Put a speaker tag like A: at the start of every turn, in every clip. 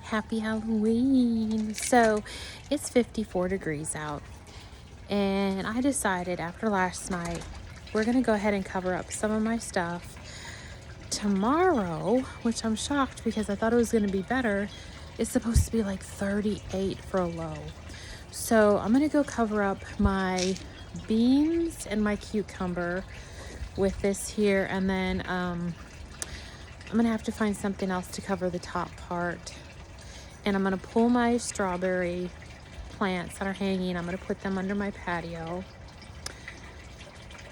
A: Happy Halloween. So it's 54 degrees out, and I decided after last night we're gonna go ahead and cover up some of my stuff. Tomorrow, which I'm shocked because I thought it was gonna be better, is supposed to be like 38 for a low. So I'm gonna go cover up my beans and my cucumber with this here, and then I'm gonna have to find something else to cover the top part. And I'm gonna pull my strawberry plants that are hanging. I'm gonna put them under my patio.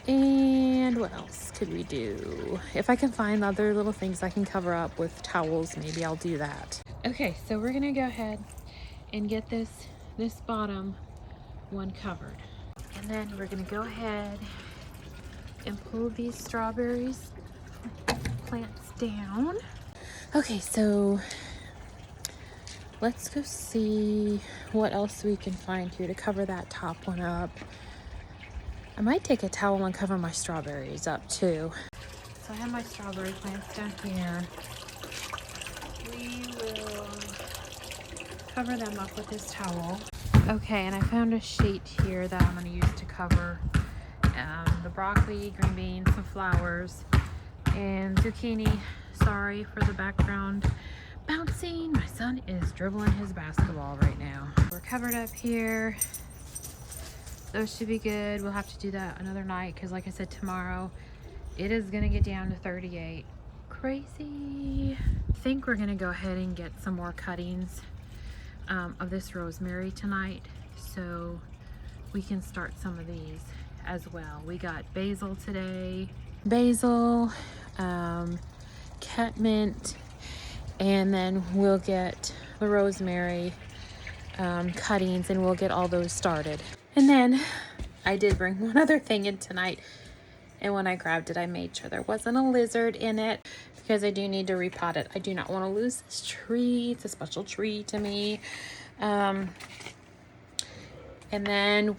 A: And what else could we do? If I can find other little things I can cover up with towels, maybe I'll do that. Okay, so we're gonna go ahead and get this bottom one covered. And then we're gonna go ahead and pull these strawberries plants down. Okay, so let's go see what else we can find here to cover that top one up. I might take a towel and cover my strawberries up too. So I have my strawberry plants down here. We will cover them up with this towel. Okay, and I found a sheet here that I'm going to use to cover the broccoli, green beans, some flowers, and zucchini. Sorry for the background bouncing. My son is dribbling his basketball right now. We're covered up here. Those should be good. We'll have to do that another night because, like I said, tomorrow it is going to get down to 38. Crazy. I think we're going to go ahead and get some more cuttings of this rosemary tonight so we can start some of these as well. We got basil today. Basil, catmint, and then we'll get the rosemary cuttings and we'll get all those started. And then I did bring one other thing in tonight, and when I grabbed it I made sure there wasn't a lizard in it because I do need to repot it. I do not want to lose this tree. It's a special tree to me. And then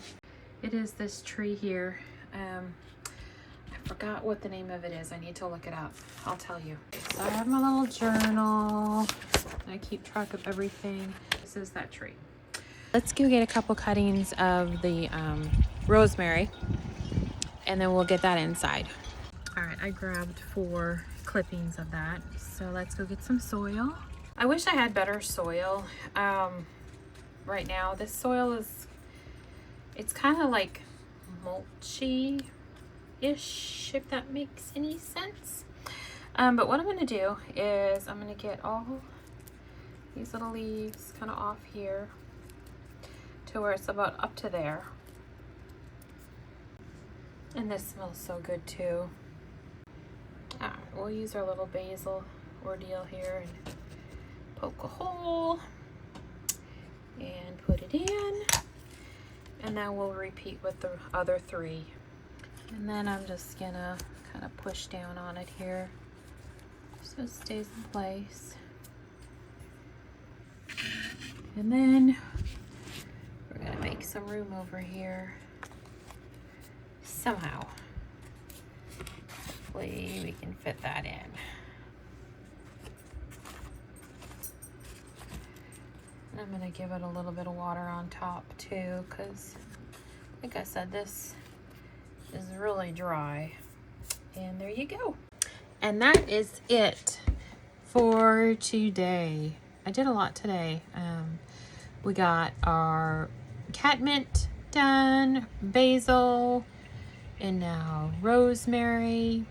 A: it is this tree here. I forgot what the name of it is. I need to look it up. I'll tell you. So I have my little journal. I keep track of everything. This is that tree. Let's go get a couple cuttings of the rosemary, and then we'll get that inside. All right, I grabbed 4 clippings of that. So let's go get some soil. I wish I had better soil. Right now, this soil it's kind of like mulchy-ish, if that makes any sense. But what I'm gonna do is I'm gonna get all these little leaves kind of off here to where it's about up to there. And this smells so good too. All right, we'll use our little basil ordeal here and poke a hole and put it in. And then we'll repeat with the other 3. And then I'm just gonna kind of push down on it here so it stays in place. And then we're gonna make some room over here somehow. Hopefully we can fit that in. And I'm gonna give it a little bit of water on top too, because like I said, this is really dry. And there you go. And that is it for today. I did a lot today. We got our catmint done, basil, and now rosemary.